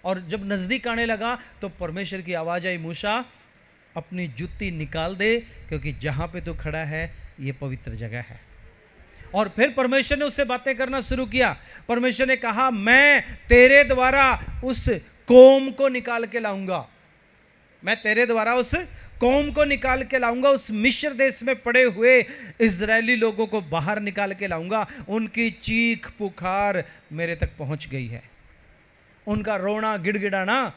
और जब नजदीक आने लगा तो परमेश्वर की आवाज आई, मूसा अपनी जूती निकाल दे, क्योंकि जहां पे तू खड़ा है ये पवित्र जगह है। और फिर परमेश्वर ने उससे बातें करना शुरू किया। परमेश्वर ने कहा, मैं तेरे द्वारा उस कौम को निकाल के लाऊंगा, मैं तेरे द्वारा उस कौम को निकाल के लाऊंगा, उस मिस्र देश में पड़े हुए इजरायली लोगों को बाहर निकाल के लाऊंगा। उनकी चीख पुकार मेरे तक पहुंच गई है, उनका रोना गिड़गिड़ाना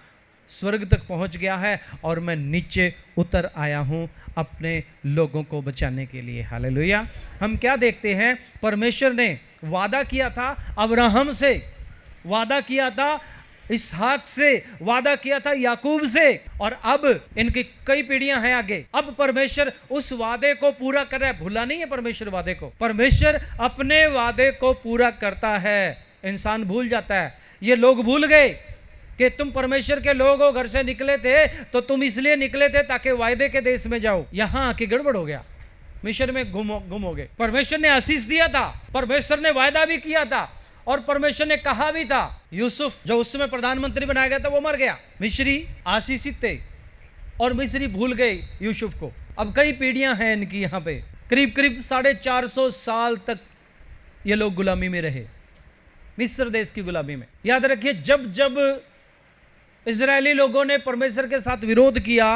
स्वर्ग तक पहुंच गया है, और मैं नीचे उतर आया हूं अपने लोगों को बचाने के लिए। हालेलुया। हम क्या देखते हैं, परमेश्वर ने वादा किया था अब्राहम से, वादा किया था इसहाक से, वादा किया था याकूब से, और अब इनकी कई पीढ़ियां हैं आगे। अब परमेश्वर उस वादे को पूरा कर रहा है। भूला नहीं है परमेश्वर वादे को, परमेश्वर अपने वादे को पूरा करता है। इंसान भूल जाता है, ये लोग भूल गए कि तुम परमेश्वर के लोग हो, घर से निकले थे तो तुम इसलिए निकले थे ताकि वायदे के देश में जाओ। यहां आके गड़बड़ हो गया, मिशन में गुम हो गए। परमेश्वर ने आशीष दिया था, परमेश्वर ने वायदा भी किया था, और परमेश्वर ने कहा भी था। यूसुफ जो उस समय प्रधानमंत्री बनाया गया था वो मर गया। मिस्री आशीषित थे और मिस्री भूल गए यूसुफ को। अब कई पीढ़ियां हैं इनकी, यहां पे करीब करीब 450 साल तक ये लोग गुलामी में रहे, मिस्र देश की गुलामी में। याद रखिए, जब जब इजरायली लोगों ने परमेश्वर के साथ विरोध किया,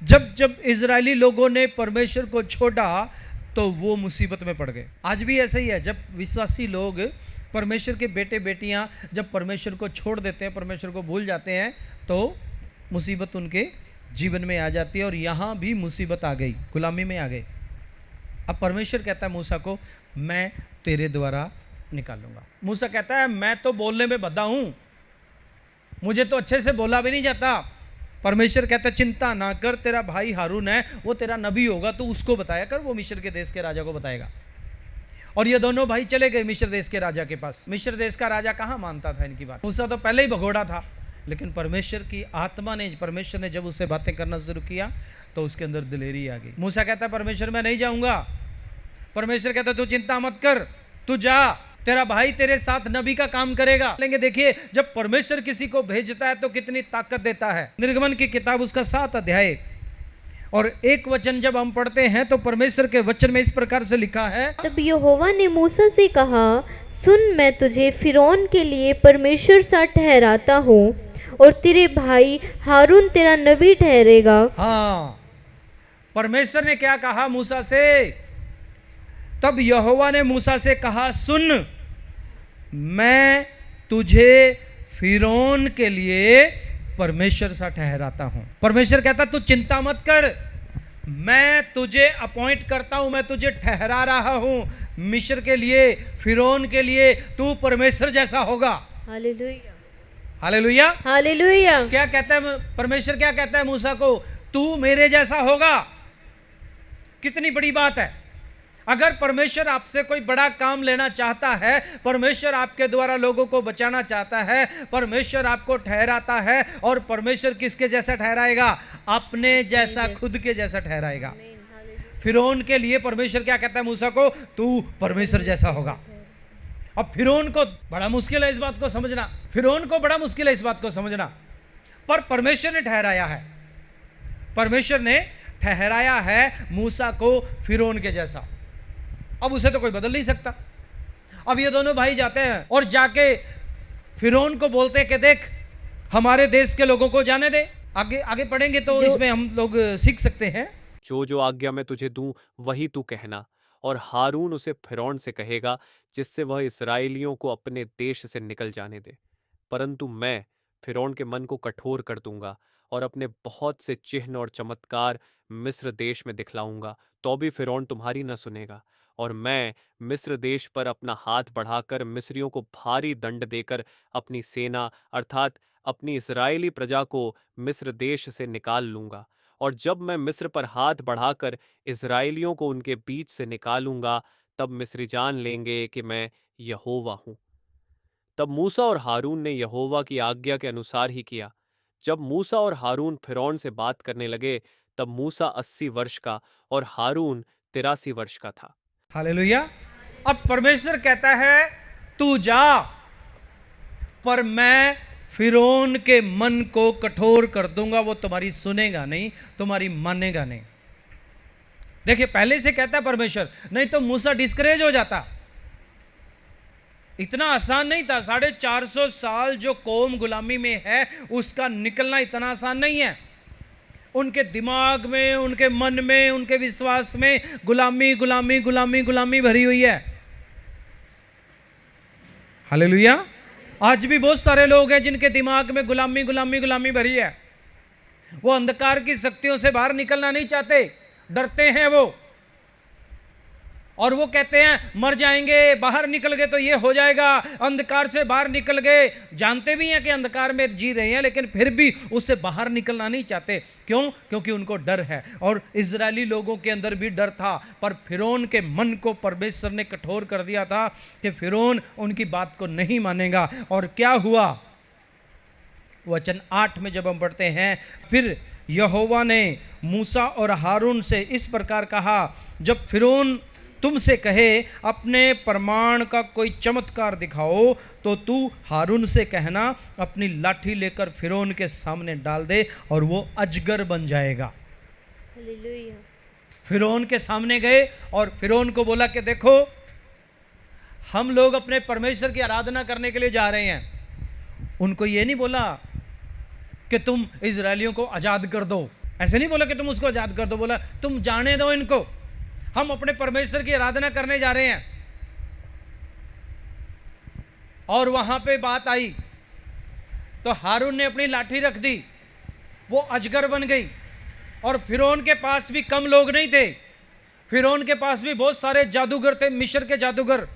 जब जब इजरायली लोगों ने परमेश्वर को छोड़ा, तो वो मुसीबत में पड़ गए। आज भी ऐसा ही है, जब विश्वासी लोग, परमेश्वर के बेटे बेटियां जब परमेश्वर को छोड़ देते हैं, परमेश्वर को भूल जाते हैं, तो मुसीबत उनके जीवन में आ जाती है। और यहाँ भी मुसीबत आ गई, गुलामी में आ गए। अब परमेश्वर कहता है मूसा को, मैं तेरे द्वारा निकालूंगा। मूसा कहता है, मैं तो बोलने में बद्धा हूं, मुझे तो अच्छे से बोला भी नहीं जाता। परमेश्वर कहता है, चिंता ना कर, तेरा भाई हारून है, वो तेरा नबी होगा, तो उसको बताया कर, वो मिस्र के देश के राजा को बताएगा। और ये दोनों भाई चले गए मिस्र देश के राजा के पास। मिस्र देश का राजा कहाँ मानता था इनकी बात, मूसा तो पहले ही भगोड़ा था। लेकिन परमेश्वर की आत्मा ने, परमेश्वर ने जब उससे बातें करना शुरू किया तो उसके अंदर दिलेरी आ गई। मूसा कहता है, परमेश्वर मैं नहीं जाऊंगा। परमेश्वर कहता है, तू चिंता मत कर, तू जा, तेरा भाई तेरे साथ नबी का काम करेगा। लेंगे देखिए, जब परमेश्वर किसी को भेजता है तो कितनी ताकत देता है। निर्गमन की किताब उसका 7 अध्याय और 1 वचन जब हम पढ़ते हैं तो परमेश्वर के वचन में इस प्रकार से लिखा है, तब यहोवा ने मूसा से कहा, सुन, मैं तुझे फिरौन के लिए परमेश्वर सा ठहराता हूँ, और तेरे भाई हारून तेरा नबी ठहरेगा। हाँ, परमेश्वर ने क्या कहा मूसा से? तब यहोवा ने मूसा से कहा, सुन, मैं तुझे फिरौन के लिए परमेश्वर सा ठहराता हूं। परमेश्वर कहता, तू चिंता मत कर, मैं तुझे अपॉइंट करता हूं, मैं तुझे ठहरा रहा हूं मिस्र के लिए, फिरौन के लिए। तू परमेश्वर जैसा होगा। Hallelujah, hallelujah, hallelujah. क्या कहता है परमेश्वर? क्या कहता है मूसा को? तू मेरे जैसा होगा। कितनी बड़ी बात है। अगर परमेश्वर आपसे कोई बड़ा काम लेना चाहता है, परमेश्वर आपके द्वारा लोगों को बचाना चाहता है, परमेश्वर आपको ठहराता है, और परमेश्वर किसके जैसा ठहराएगा? अपने जैसा, खुद के जैसा ठहराएगा। फिरौन के लिए परमेश्वर क्या कहता है मूसा को? तू परमेश्वर जैसा होगा। अब फिरौन को बड़ा मुश्किल है इस बात को समझना, फिरौन को बड़ा मुश्किल है इस बात को समझना, पर परमेश्वर ने ठहराया है, परमेश्वर ने ठहराया है मूसा को फिरौन के जैसा। अब उसे तो कोई बदल नहीं सकता। अब ये दोनों भाई जाते हैं और जाके फिरौन को बोलते हैं कि देख, हमारे देश के लोगों को जाने दे। आगे आगे पढ़ेंगे तो इसमें हम लोग सीख सकते हैं। जो जो आज्ञा मैं तुझे दूं वही तू कहना, और हारून उसे फिरौन से कहेगा, जिससे वह इस्राएलियों को अपने देश से निकल जाने दे। परंतु मैं फिरौन के मन को कठोर कर दूंगा और अपने बहुत से चिन्ह और चमत्कार मिस्र देश में दिखलाऊंगा, तो भी फिरौन तुम्हारी न सुनेगा। और मैं मिस्र देश पर अपना हाथ बढ़ाकर मिस्रियों को भारी दंड देकर अपनी सेना अर्थात अपनी इस्राएली प्रजा को मिस्र देश से निकाल लूंगा। और जब मैं मिस्र पर हाथ बढ़ाकर इस्राएलियों को उनके बीच से निकालूंगा, तब मिस्री जान लेंगे कि मैं यहोवा हूं। तब मूसा और हारून ने यहोवा की आज्ञा के अनुसार ही किया। जब मूसा और हारून फिरौन से बात करने लगे, तब मूसा 80 वर्ष का और हारून 83 वर्ष का था। हालेलुया। अब परमेश्वर कहता है तू जा, पर मैं फिरौन के मन को कठोर कर दूंगा, वो तुम्हारी सुनेगा नहीं, तुम्हारी मानेगा नहीं। देखिए पहले से कहता है परमेश्वर, नहीं तो मूसा डिस्करेज हो जाता। इतना आसान नहीं था। 450 साल जो कौम गुलामी में है उसका निकलना इतना आसान नहीं है। उनके दिमाग में, उनके मन में, उनके विश्वास में गुलामी गुलामी गुलामी गुलामी भरी हुई है। हालेलुया। आज भी बहुत सारे लोग हैं जिनके दिमाग में गुलामी गुलामी गुलामी भरी है। वो अंधकार की शक्तियों से बाहर निकलना नहीं चाहते, डरते हैं वो, और वो कहते हैं मर जाएंगे, बाहर निकल गए तो ये हो जाएगा, अंधकार से बाहर निकल गए। जानते भी हैं कि अंधकार में जी रहे हैं, लेकिन फिर भी उससे बाहर निकलना नहीं चाहते। क्यों? क्योंकि उनको डर है। और इजरायली लोगों के अंदर भी डर था, पर फिरौन के मन को परमेश्वर ने कठोर कर दिया था कि फिरौन उनकी बात को नहीं मानेगा। और क्या हुआ? वचन 8 में जब हम पढ़ते हैं, फिर यहोवा ने मूसा और हारून से इस प्रकार कहा, जब फिरौन तुमसे कहे अपने प्रमाण का कोई चमत्कार दिखाओ, तो तू हारून से कहना अपनी लाठी लेकर फिरौन के सामने डाल दे और वो अजगर बन जाएगा। हालेलुया। फिरौन के सामने गए और फिरौन को बोला कि देखो, हम लोग अपने परमेश्वर की आराधना करने के लिए जा रहे हैं। उनको ये नहीं बोला कि तुम इजरायलियों को आज़ाद कर दो, ऐसे नहीं बोला कि तुम उसको आज़ाद कर दो, बोला तुम जाने दो इनको, हम अपने परमेश्वर की आराधना करने जा रहे हैं। और वहां पे बात आई तो हारून ने अपनी लाठी रख दी, वो अजगर बन गई। और फिरौन के पास भी कम लोग नहीं थे, फिरौन के पास भी बहुत सारे जादूगर थे, मिस्र के जादूगर,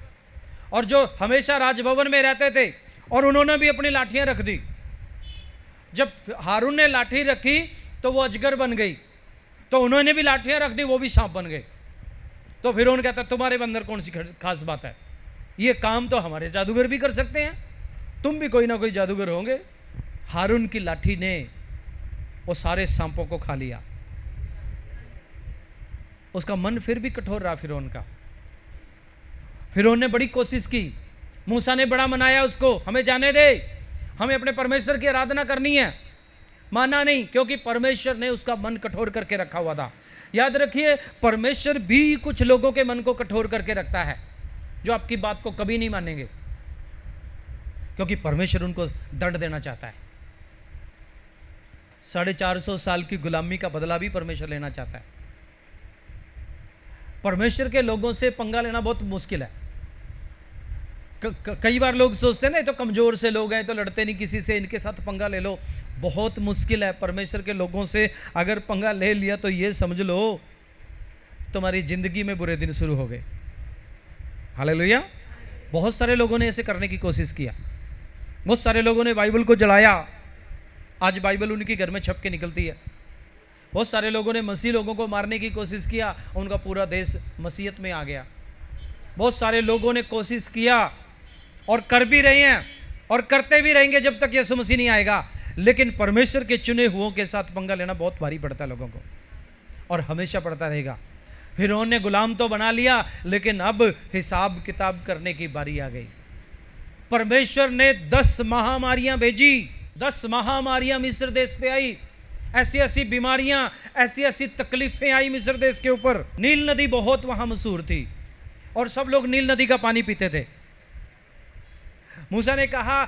और जो हमेशा राजभवन में रहते थे, और उन्होंने भी अपनी लाठियां रख दी। जब हारून ने लाठी रखी तो वो अजगर बन गई, तो उन्होंने भी लाठियां रख दी, वो भी सांप बन गए। तो फिरौन कहता तुम्हारे अंदर कौन सी खास बात है? ये काम तो हमारे जादूगर भी कर सकते हैं, तुम भी कोई ना कोई जादूगर होंगे। हारून की लाठी ने वो सारे सांपों को खा लिया। उसका मन फिर भी कठोर रहा फिरौन का। फिरौन ने बड़ी कोशिश की, मूसा ने बड़ा मनाया उसको, हमें जाने दे, हमें अपने परमेश्वर की आराधना करनी है। माना नहीं, क्योंकि परमेश्वर ने उसका मन कठोर करके रखा हुआ था। याद रखिए, परमेश्वर भी कुछ लोगों के मन को कठोर करके रखता है, जो आपकी बात को कभी नहीं मानेंगे, क्योंकि परमेश्वर उनको दंड देना चाहता है। 450 साल की गुलामी का बदला भी परमेश्वर लेना चाहता है। परमेश्वर के लोगों से पंगा लेना बहुत मुश्किल है। कई बार लोग सोचते हैं ना, तो कमजोर से लोग हैं तो लड़ते नहीं किसी से, इनके साथ पंगा ले लो। बहुत मुश्किल है। परमेश्वर के लोगों से अगर पंगा ले लिया तो ये समझ लो तुम्हारी जिंदगी में बुरे दिन शुरू हो गए। हालेलुया। बहुत सारे लोगों ने ऐसे करने की कोशिश किया, बहुत सारे लोगों ने बाइबल को जलाया। आज बाइबल उनके घर में छप के निकलती है। बहुत सारे लोगों ने मसीह लोगों को मारने की कोशिश किया, उनका पूरा देश मसीहत में आ गया। बहुत सारे लोगों ने कोशिश किया और कर भी रहे हैं और करते भी रहेंगे जब तक यीशु मसीह नहीं आएगा। लेकिन परमेश्वर के चुने हुओं के साथ पंगा लेना बहुत भारी पड़ता है लोगों को, और हमेशा पड़ता रहेगा। फिरौन ने गुलाम तो बना लिया, लेकिन अब हिसाब किताब करने की बारी आ गई। परमेश्वर ने 10 महामारियां भेजी, 10 महामारियां मिस्र देश पे आई। ऐसी ऐसी बीमारियां, ऐसी ऐसी तकलीफें आई मिस्र देश के ऊपर। नील नदी बहुत वहां मशहूर थी और सब लोग नील नदी का पानी पीते थे। मूसा ने कहा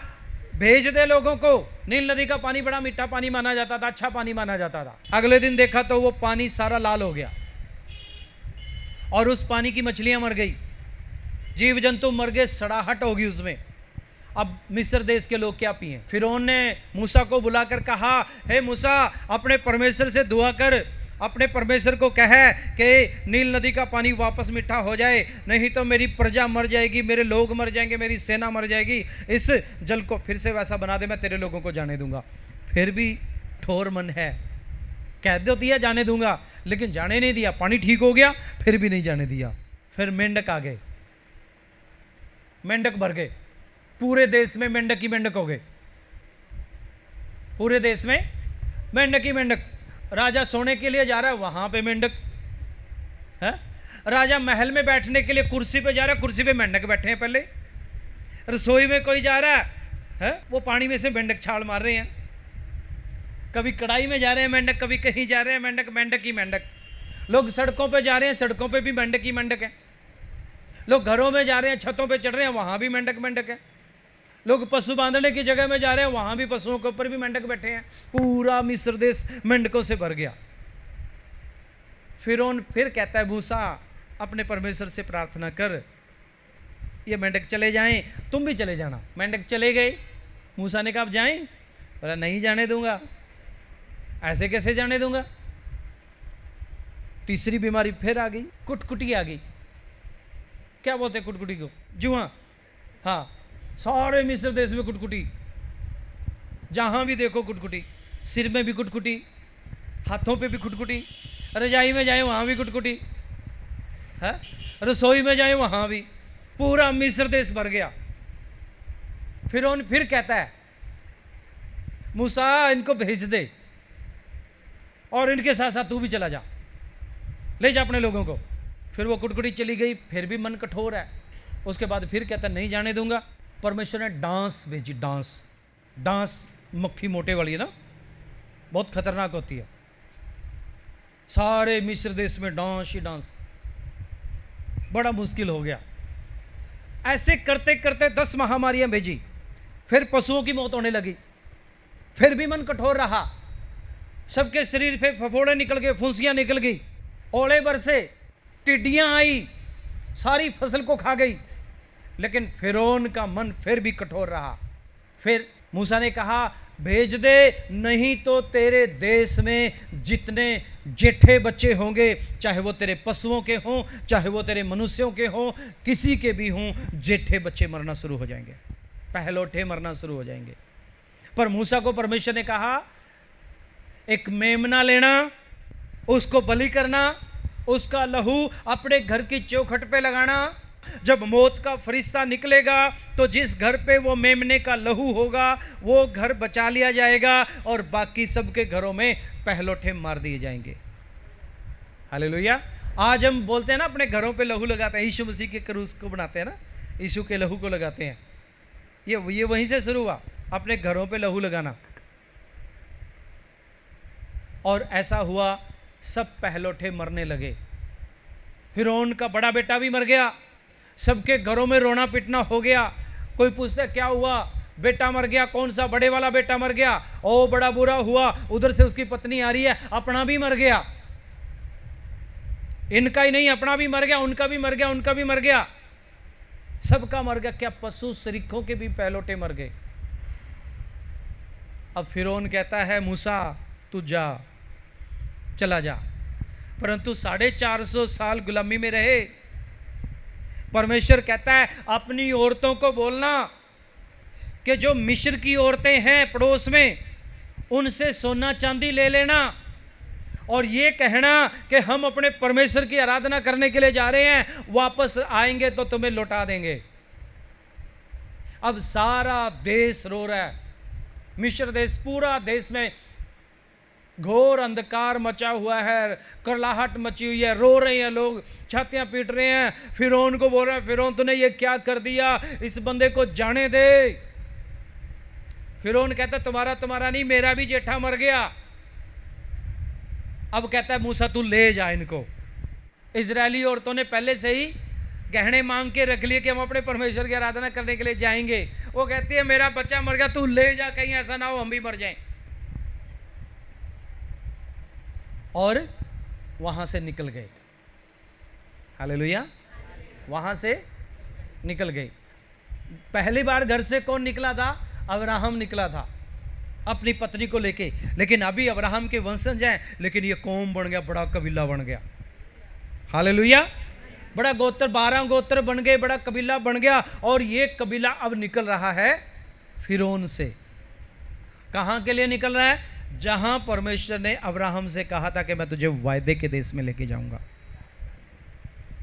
भेज दे लोगों को। नील नदी का पानी बड़ा मीठा पानी माना जाता था, अच्छा पानी माना जाता था। अगले दिन देखा तो वो पानी सारा लाल हो गया और उस पानी की मछलियां मर गई, जीव जंतु मर गए, सड़ाहट होगी उसमें। अब मिस्र देश के लोग क्या पिए? फिरौन ने मूसा को बुलाकर कहा, हे मूसा, अपने परमेश्वर से दुआ कर, अपने परमेश्वर को कह कि नील नदी का पानी वापस मीठा हो जाए, नहीं तो मेरी प्रजा मर जाएगी, मेरे लोग मर जाएंगे, मेरी सेना मर जाएगी। इस जल को फिर से वैसा बना दे, मैं तेरे लोगों को जाने दूंगा। फिर भी ठोर मन है, कह दो दिया जाने दूंगा, लेकिन जाने नहीं दिया। पानी ठीक हो गया, फिर भी नहीं जाने दिया। फिर मेंढक आ गए, मेंढक भर गए, पूरे देश में मेंढक ही मेंढक हो गए। पूरे देश में मेंढक ही मेंढक। राजा सोने के लिए जा रहा है, वहां पे मेंढक है। राजा महल में बैठने के लिए कुर्सी पे जा रहा है, कुर्सी पे मेंढक बैठे हैं। पहले रसोई में कोई जा रहा है, है, वो पानी में से मेंढक छाल मार रहे हैं, कभी कढ़ाई में जा रहे हैं मेंढक, कभी कहीं जा रहे हैं मेंढक, मेंढक ही मेंढक। लोग सड़कों पे जा रहे हैं, सड़कों पे भी मेंढक ही मेंढक है। लोग घरों में जा रहे हैं, छतों पे चढ़ रहे हैं, वहां भी मेंढक मेंढक है। लोग पशु बांधने की जगह में जा रहे हैं, वहां भी पशुओं के ऊपर भी मेंढक बैठे हैं। पूरा मिस्र देश मेंढकों से भर गया। फिरौन फिर कहता है, मूसा अपने परमेश्वर से प्रार्थना कर, ये मेंढक चले जाएं, तुम भी चले जाना। मेंढक चले गए। मूसा ने कहा अब जाएं? बोला नहीं जाने दूंगा। ऐसे कैसे जाने दूंगा? तीसरी बीमारी फिर आ गई, कुटकुटी आ गई। क्या बोलते हैं कुटकुटी को? जुआ। हाँ, सारे मिस्र देश में कुटकुटी, जहां भी देखो कुटकुटी, सिर में भी कुटकुटी, हाथों पे भी कुटकुटी, रजाई में जाए वहां भी कुटकुटी है, रसोई में जाए वहां भी, पूरा मिस्र देश भर गया। फिर कहता है, मूसा इनको भेज दे और इनके साथ साथ तू भी चला जा, ले जा अपने लोगों को। फिर वो कुटकुटी चली गई, फिर भी मन कठोर है। उसके बाद फिर कहता नहीं जाने दूंगा। परमेश्वर ने डांस भेजी, डांस मक्खी मोटे वाली है ना, बहुत खतरनाक होती है। सारे मिस्र देश में डांस ही डांस, बड़ा मुश्किल हो गया। ऐसे करते करते 10 महामारियां भेजी। फिर पशुओं की मौत होने लगी, फिर भी मन कठोर रहा। सबके शरीर पे फफोड़े निकल गए, फुंसियां निकल गई, ओले बरसे, टिड्डियां आई, सारी फसल को खा गई। लेकिन फिरौन का मन फिर भी कठोर रहा। फिर मूसा ने कहा भेज दे, नहीं तो तेरे देश में जितने जेठे बच्चे होंगे, चाहे वो तेरे पशुओं के हों, चाहे वो तेरे मनुष्यों के हों, किसी के भी हों, जेठे बच्चे मरना शुरू हो जाएंगे, पहलौठे मरना शुरू हो जाएंगे। पर मूसा को परमेश्वर ने कहा एक मेमना लेना, उसको बलि करना, उसका लहू अपने घर की चौखट पे लगाना। जब मौत का फरिश्ता निकलेगा तो जिस घर पे वो मेमने का लहू होगा वो घर बचा लिया जाएगा और बाकी सबके घरों में पहलौठे मार दिए जाएंगे। हालेलुया। आज हम बोलते हैं ना अपने घरों पे लहू लगाते हैं, यीशु मसीह के क्रूस को बनाते हैं ना, यीशु के लहू को लगाते हैं। ये वहीं से शुरू हुआ, अपने घरों पे लहू लगाना। और ऐसा हुआ, सब पहलौठे मरने लगे। फिरौन का बड़ा बेटा भी मर गया, सबके घरों में रोना पिटना हो गया। कोई पूछता क्या हुआ? बेटा मर गया। कौन सा? बड़े वाला बेटा मर गया। ओ बड़ा बुरा हुआ। उधर से उसकी पत्नी आ रही है, अपना भी मर गया। इनका ही नहीं, अपना भी मर गया, उनका भी मर गया, उनका भी मर गया, सबका मर गया। क्या पशु सरीखों के भी पहलौठे मर गए। अब फिरौन कहता है मूसा तू जा, चला जा। परंतु 450 साल गुलामी में रहे। परमेश्वर कहता है अपनी औरतों को बोलना कि जो मिस्र की औरतें हैं पड़ोस में, उनसे सोना चांदी ले लेना और ये कहना कि हम अपने परमेश्वर की आराधना करने के लिए जा रहे हैं, वापस आएंगे तो तुम्हें लौटा देंगे। अब सारा देश रो रहा है, मिस्र देश, पूरा देश में घोर अंधकार मचा हुआ है, करलाहट मची हुई है, रो रहे हैं लोग, छातियां पीट रहे हैं। फिरौन को बोल रहे हैं फिरौन तूने ये क्या कर दिया, इस बंदे को जाने दे। फिरौन कहता तुम्हारा नहीं, मेरा भी जेठा मर गया। अब कहता है मूसा तू ले जा इनको। इजरायली औरतों ने पहले से ही गहने मांग के रख लिए कि हम अपने परमेश्वर की आराधना करने के लिए जाएंगे। वो कहती है मेरा बच्चा मर गया, तू ले जा, कहीं ऐसा ना हो हम भी मर जाएं। और वहां से निकल गए। हालेलुया। वहां से निकल गए। पहली बार घर से कौन निकला था? अब्राहम निकला था अपनी पत्नी को लेके। लेकिन अभी अब्राहम के वंशज हैं, लेकिन ये कौम बन गया, बड़ा कबीला बन गया। हालेलुया। बड़ा गोत्र, 12 गोत्र बन गए, बड़ा कबीला बन गया। और ये कबीला अब निकल रहा है फिरौन से। कहां के लिए निकल रहा है? जहां परमेश्वर ने अब्राहम से कहा था कि मैं तुझे वायदे के देश में लेके जाऊंगा।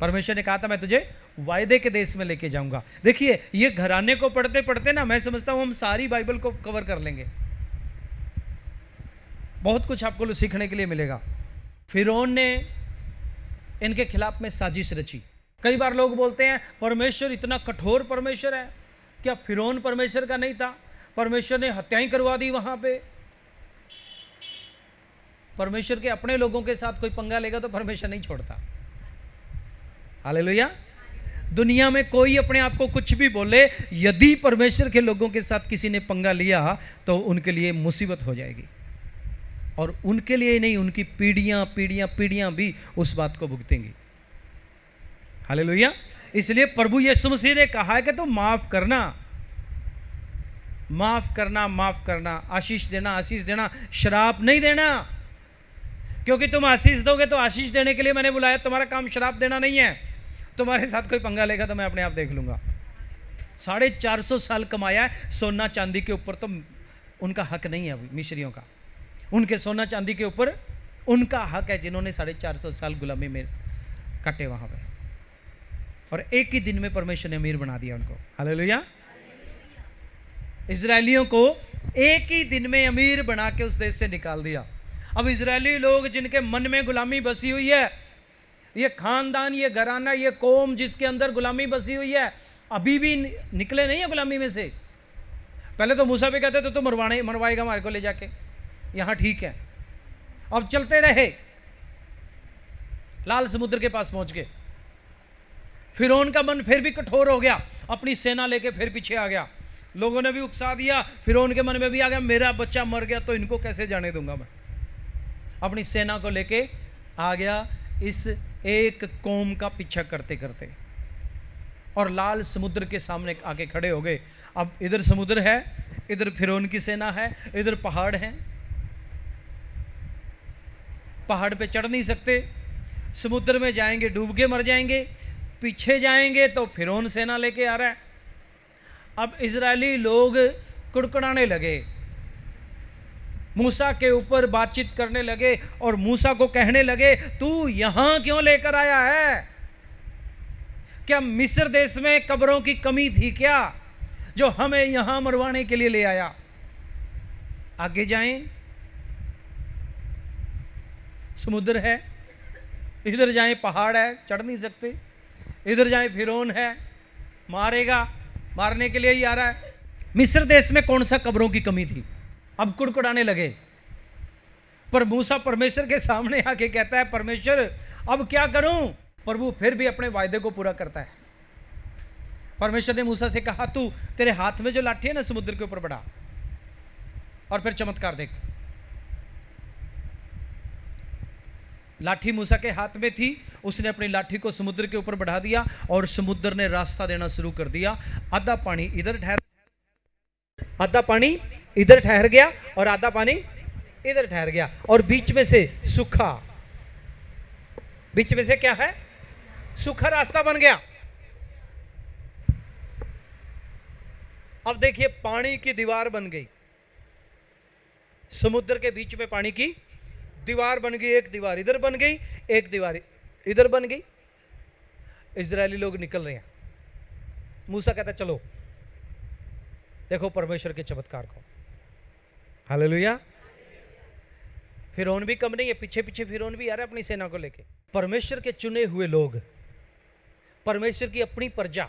परमेश्वर ने कहा था मैं तुझे वायदे के देश में लेके जाऊंगा। देखिए ये घराने को पढ़ते पढ़ते ना मैं समझता हूं हम सारी बाइबल को कवर कर लेंगे। बहुत कुछ आपको सीखने के लिए मिलेगा। फिरौन ने इनके खिलाफ में साजिश रची। कई बार लोग बोलते हैं परमेश्वर इतना कठोर परमेश्वर है। क्या फिरौन परमेश्वर का नहीं था? परमेश्वर ने हत्याएं करवा दी वहां पे। परमेश्वर के अपने लोगों के साथ कोई पंगा लेगा तो परमेश्वर नहीं छोड़ता। हालेलुया। दुनिया में कोई अपने आप को कुछ भी बोले, यदि परमेश्वर के लोगों के साथ किसी ने पंगा लिया तो उनके लिए मुसीबत हो जाएगी, और उनके लिए नहीं, उनकी पीढ़ियां पीढ़ियां पीढ़ियां भी उस बात को भुगतेंगी। हालेलुया। इसलिए प्रभु यीशु मसीह ने कहा है कि तुम माफ करना, माफ करना, माफ करना, आशीष देना, आशीष देना, शराप नहीं देना। क्योंकि तुम आशीष दोगे तो आशीष देने के लिए मैंने बुलाया, तुम्हारा काम शराप देना नहीं है। तुम्हारे साथ कोई पंगा लेगा तो मैं अपने आप देख लूंगा। 450 साल कमाया है सोना चांदी के ऊपर, तो उनका हक नहीं है अभी मिस्रियों का। उनके सोना चांदी के ऊपर उनका हक है, जिन्होंने 450 साल गुलामी में कटे वहां पे, और एक ही दिन में परमेश्वर ने अमीर बना दिया उनको। हालेलुया। इजरायलियों को एक ही दिन में अमीर बना के उस देश से निकाल दिया। अब इजरायली लोग जिनके मन में गुलामी बसी हुई है, ये खानदान, ये घराना, ये कौम जिसके अंदर गुलामी बसी हुई है, अभी भी निकले नहीं है गुलामी में से। पहले तो मूसा पे कहते थे तो मरवाएगा हमारे को ले जाके, यहां ठीक है। अब चलते रहे, लाल समुद्र के पास पहुंच गए। फिरौन का मन फिर भी कठोर हो गया, अपनी सेना लेके फिर पीछे आ गया। लोगों ने भी उकसा दिया, फिरौन के मन में भी आ गया, मेरा बच्चा मर गया तो इनको कैसे जाने दूंगा मैं। अपनी सेना को लेके आ गया इस एक कौम का पीछा करते करते, और लाल समुद्र के सामने आके खड़े हो गए। अब इधर समुद्र है, इधर फिरौन की सेना है, इधर पहाड़ है। पहाड़ पे चढ़ नहीं सकते, समुद्र में जाएंगे डूब के मर जाएंगे, पीछे जाएंगे तो फिरौन सेना लेके आ रहा है। अब इजरायली लोग कुड़कुड़ाने लगे, मूसा के ऊपर बातचीत करने लगे और मूसा को कहने लगे, तू यहां क्यों लेकर आया है? क्या मिस्र देश में कब्रों की कमी थी क्या जो हमें यहां मरवाने के लिए ले आया? आगे जाएं, समुद्र है, इधर जाएं पहाड़ है, चढ़ नहीं सकते, इधर जाएं फिरौन है, मारेगा, मारने के लिए ही आ रहा है। मिस्र देश में कौन सा कब्रों की कमी थी? अब कुड़कुड़ाने लगे। पर मूसा परमेश्वर के सामने आके कहता है, परमेश्वर अब क्या करूं? प्रभु फिर भी अपने वायदे को पूरा करता है। परमेश्वर ने मूसा से कहा, तू तेरे हाथ में जो लाठी है ना, समुद्र के ऊपर बढ़ा, और फिर चमत्कार देख। लाठी मूसा के हाथ में थी, उसने अपनी लाठी को समुद्र के ऊपर बढ़ा दिया और समुद्र ने रास्ता देना शुरू कर दिया। आधा पानी इधर ठहर गया और आधा पानी इधर ठहर गया, और बीच में से सूखा, बीच में से क्या है? सूखा रास्ता बन गया। अब देखिए, पानी की दीवार बन गई, समुद्र के बीच में पानी की दीवार बन गई। एक दीवार इधर बन गई, एक दीवार इधर बन गई। इजरायली लोग निकल रहे हैं। मूसा कहता, चलो देखो परमेश्वर के चमत्कार को। हालेलुया। फिरौन भी कम नहीं है, पीछे पीछे फिरौन भी आ रहा है अपनी सेना को लेके। परमेश्वर के चुने हुए लोग, परमेश्वर की अपनी प्रजा,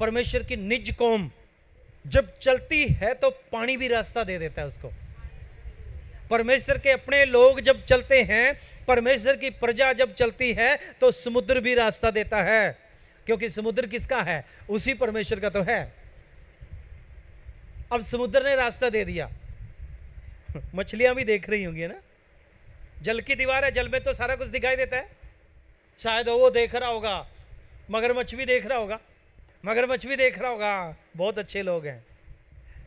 परमेश्वर की निज कौम जब चलती है तो पानी भी रास्ता दे देता है उसको। परमेश्वर के अपने लोग जब चलते हैं, परमेश्वर की प्रजा जब चलती है तो समुद्र भी रास्ता देता है, क्योंकि समुद्र किसका है? उसी परमेश्वर का तो है। अब समुद्र ने रास्ता दे दिया। मछलियां भी देख रही होंगी ना, जल की दीवार है, जल में तो सारा कुछ दिखाई देता है। शायद वो देख रहा होगा, मगरमच्छ भी देख रहा होगा, मगरमच्छ भी देख रहा होगा। बहुत अच्छे लोग हैं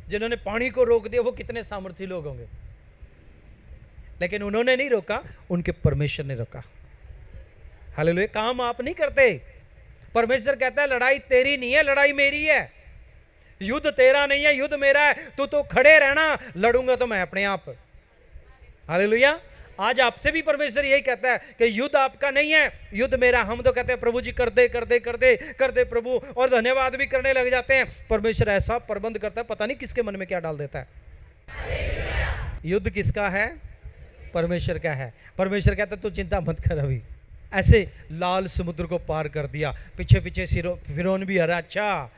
जिन्होंने पानी को रोक दिया, वो कितने सामर्थी लोग होंगे। लेकिन उन्होंने नहीं रोका, उनके परमेश्वर ने रोका। हालेलुया। काम आप नहीं करते, परमेश्वर कहता है लड़ाई तेरी नहीं है, लड़ाई मेरी है। युद्ध तेरा नहीं है, युद्ध मेरा है। तू तो खड़े रहना, लड़ूंगा तो मैं अपने आप। हालेलुया। आज आपसे भी परमेश्वर यही कहता है कि युद्ध आपका नहीं है, युद्ध मेरा। हम तो कहते हैं प्रभु जी कर दे कर दे कर दे कर दे प्रभु, और धन्यवाद भी करने लग जाते हैं। परमेश्वर ऐसा प्रबंध करता है, पता नहीं किसके मन में क्या डाल देता है। युद्ध किसका है? परमेश्वर का है। परमेश्वर कहता है तू चिंता मत कर। अभी ऐसे लाल समुद्र को पार कर दिया, पीछे पीछे फिरौन भी आ रहा। अच्छा,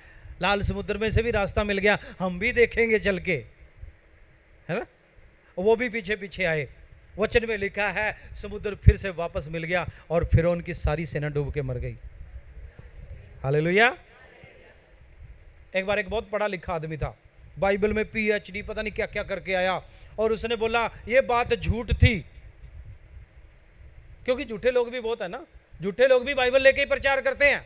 लाल समुद्र में से भी रास्ता मिल गया, हम भी देखेंगे चल के, है ना। वो भी पीछे पीछे आए। वचन में लिखा है समुद्र फिर से वापस मिल गया और फिरौन की सारी सेना डूब के मर गई। हालेलुया। एक बार एक बहुत पढ़ा लिखा आदमी था, बाइबल में पीएचडी पता नहीं क्या क्या करके आया, और उसने बोला ये बात झूठ थी, क्योंकि झूठे लोग भी बहुत है ना, झूठे लोग भी बाइबल लेके ही प्रचार करते हैं।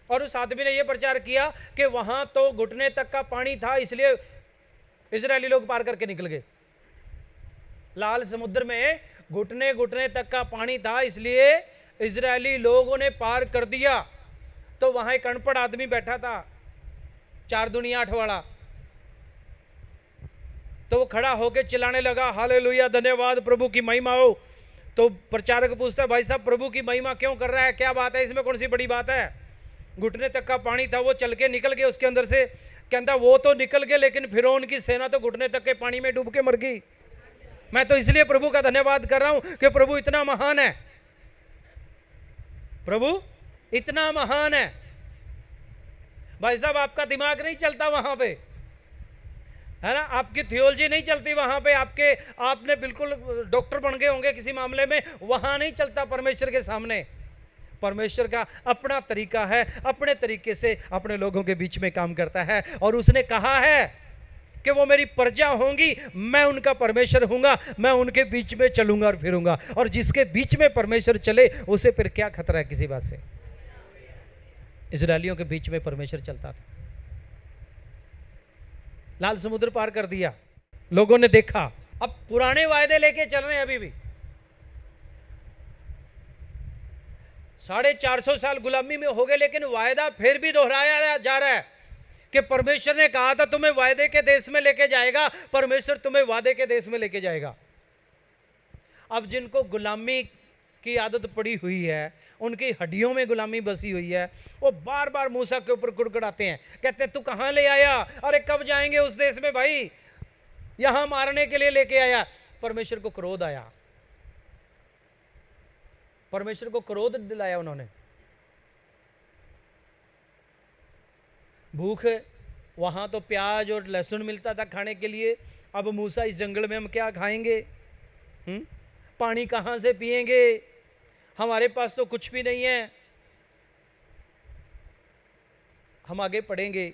और उस आदमी ने यह प्रचार किया कि वहां तो घुटने तक का पानी था, इसलिए इजरायली लोग पार करके निकल गए। लाल समुद्र में घुटने घुटने तक का पानी था, इसलिए इजरायली लोगों ने पार कर दिया। तो वहां एक अनपढ़ आदमी बैठा था, 4 दुनिया 8 वाला, तो वो खड़ा होकर चिल्लाने लगा, हालेलुया, धन्यवाद, प्रभु की महिमा हो। तो प्रचारक पूछता है, भाई साहब प्रभु की महिमा क्यों कर रहा है, क्या बात है, इसमें कौन सी बड़ी बात है। घुटने तक का पानी था, वो चल के निकल गए उसके अंदर से। कहता वो तो निकल गए, लेकिन फिरौन की सेना तो घुटने तक के पानी में डूब के मर गई। मैं तो इसलिए प्रभु का धन्यवाद कर रहा हूं कि प्रभु इतना महान है, प्रभु इतना महान है। भाई साहब आपका दिमाग नहीं चलता वहां पे, है ना, आपकी थियोलॉजी नहीं चलती वहां पे, आपने बिल्कुल डॉक्टर बन गए होंगे किसी मामले में, वहां नहीं चलता परमेश्वर के सामने। परमेश्वर का अपना तरीका है, अपने तरीके से अपने लोगों के बीच में काम करता है। और उसने कहा है कि वो मेरी प्रजा होंगी, मैं उनका परमेश्वर हूंगा, मैं उनके बीच में चलूंगा और फिरूंगा। और जिसके बीच में परमेश्वर चले उसे फिर क्या खतरा है किसी बात से। इजरायलियों के बीच में परमेश्वर चलता था। लाल समुद्र पार कर दिया, लोगों ने देखा। अब पुराने वायदे लेके चल रहे हैं अभी भी। 450 साल गुलामी में हो गए, लेकिन वायदा फिर भी दोहराया जा रहा है कि परमेश्वर ने कहा था तुम्हें वायदे के देश में लेके जाएगा, परमेश्वर तुम्हें वादे के देश में लेके जाएगा। अब जिनको गुलामी की आदत पड़ी हुई है, उनकी हड्डियों में गुलामी बसी हुई है, वो बार बार मूसा के ऊपर कुड़कुड़ाते हैं, कहते हैं तू कहां ले आया, अरे कब जाएंगे उस देश में भाई, यहां मारने के लिए लेके आया। परमेश्वर को क्रोध आया, परमेश्वर को क्रोध दिलाया उन्होंने। भूख, वहां तो प्याज और लहसुन मिलता था खाने के लिए, अब मूसा इस जंगल में हम क्या खाएंगे, पानी कहां से पिएंगे, हमारे पास तो कुछ भी नहीं है। हम आगे पढ़ेंगे,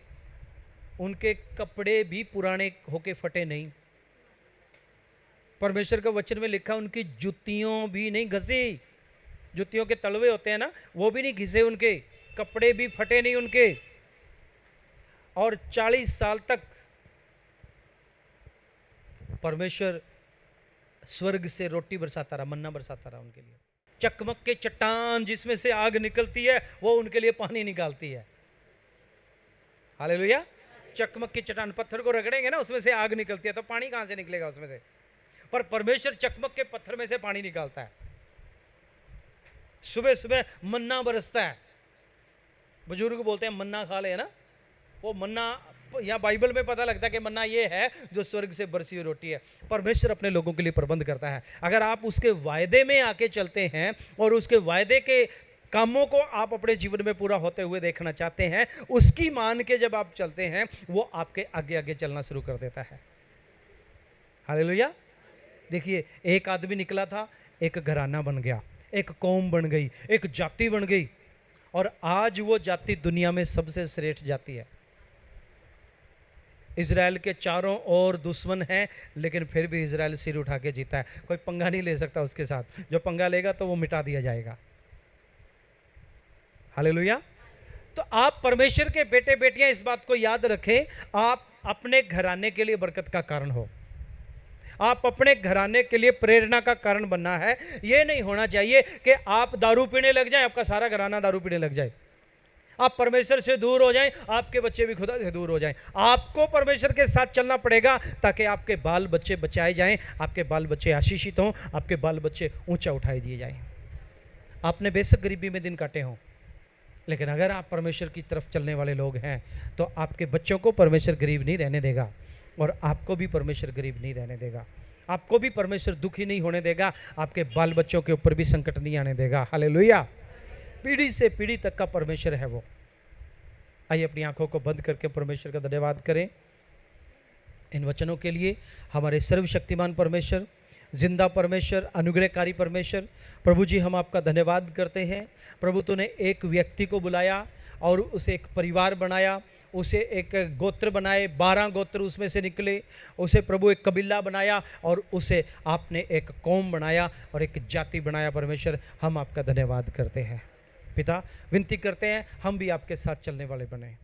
उनके कपड़े भी पुराने होके फटे नहीं। परमेश्वर का वचन में लिखा उनकी जुतियों भी नहीं घसी, जुतियों के तलवे होते हैं ना, वो भी नहीं घिसे, उनके कपड़े भी फटे नहीं उनके। और 40 साल तक परमेश्वर स्वर्ग से रोटी बरसाता रहा, मन्ना बरसाता रहा उनके लिए। चकमक के चट्टान जिसमें से आग निकलती है, वो उनके लिए पानी निकालती है। हालेलुया। चकमक की चट्टान, पत्थर को रगड़ेंगे ना, उसमें से आग निकलती है, तो पानी कहां से निकलेगा उसमें से। पर परमेश्वर चकमक के पत्थर में से पानी निकालता है। सुबह सुबह मन्ना बरसता है, बुजुर्ग बोलते हैं मन्ना खा ले ना, वो मन्ना यहाँ बाइबल में पता लगता है कि मन्ना ये है जो स्वर्ग से बरसी हुई रोटी है। परमेश्वर अपने लोगों के लिए प्रबंध करता है। अगर आप उसके वायदे में आके चलते हैं और उसके वायदे के कामों को आप अपने जीवन में पूरा होते हुए देखना चाहते हैं, उसकी मान के जब आप चलते हैं, वो आपके आगे आगे चलना शुरू कर देता है। हालेलुया। देखिए, एक आदमी निकला था, एक घराना बन गया, एक कौम बन गई, एक जाति बन गई, और आज वो जाति दुनिया में सबसे श्रेष्ठ जाति है। इजराइल के चारों ओर दुश्मन हैं, लेकिन फिर भी इजराइल सिर उठा के जीता है। कोई पंगा नहीं ले सकता उसके साथ, जो पंगा लेगा तो वो मिटा दिया जाएगा। हालेलुया। तो आप परमेश्वर के बेटे बेटियां इस बात को याद रखें, आप अपने घराने के लिए बरकत का कारण हो, आप अपने घराने के लिए प्रेरणा का कारण बनना है। यह नहीं होना चाहिए कि आप दारू पीने लग जाएं, आपका सारा घराना दारू पीने लग जाए, आप परमेश्वर से दूर हो जाएं, आपके बच्चे भी खुदा से दूर हो जाएं। आपको परमेश्वर के साथ चलना पड़ेगा ताकि आपके बाल बच्चे बचाए जाएं, आपके बाल बच्चे आशीषित हों, आपके बाल बच्चे ऊंचा उठाए दिए जाएं। आपने बेशक गरीबी में दिन काटे हों, लेकिन अगर आप परमेश्वर की तरफ चलने वाले लोग हैं तो आपके बच्चों को परमेश्वर गरीब नहीं रहने देगा, और आपको भी परमेश्वर गरीब नहीं रहने देगा। आपको भी परमेश्वर दुखी नहीं होने देगा, आपके बाल बच्चों के ऊपर भी संकट नहीं आने देगा। हालेलुया। पीढ़ी से पीढ़ी तक का परमेश्वर है वो। आइए अपनी आंखों को बंद करके परमेश्वर का धन्यवाद करें इन वचनों के लिए। हमारे सर्वशक्तिमान परमेश्वर, जिंदा परमेश्वर, अनुग्रहकारी परमेश्वर, प्रभु जी हम आपका धन्यवाद करते हैं। प्रभु तूने एक व्यक्ति को बुलाया और उसे एक परिवार बनाया, उसे एक गोत्र बनाए, 12 गोत्र उसमें से निकले, उसे प्रभु एक कबीला बनाया और उसे आपने एक कौम बनाया और एक जाति बनाया। परमेश्वर हम आपका धन्यवाद करते हैं। पिता विनती करते हैं हम भी आपके साथ चलने वाले बने।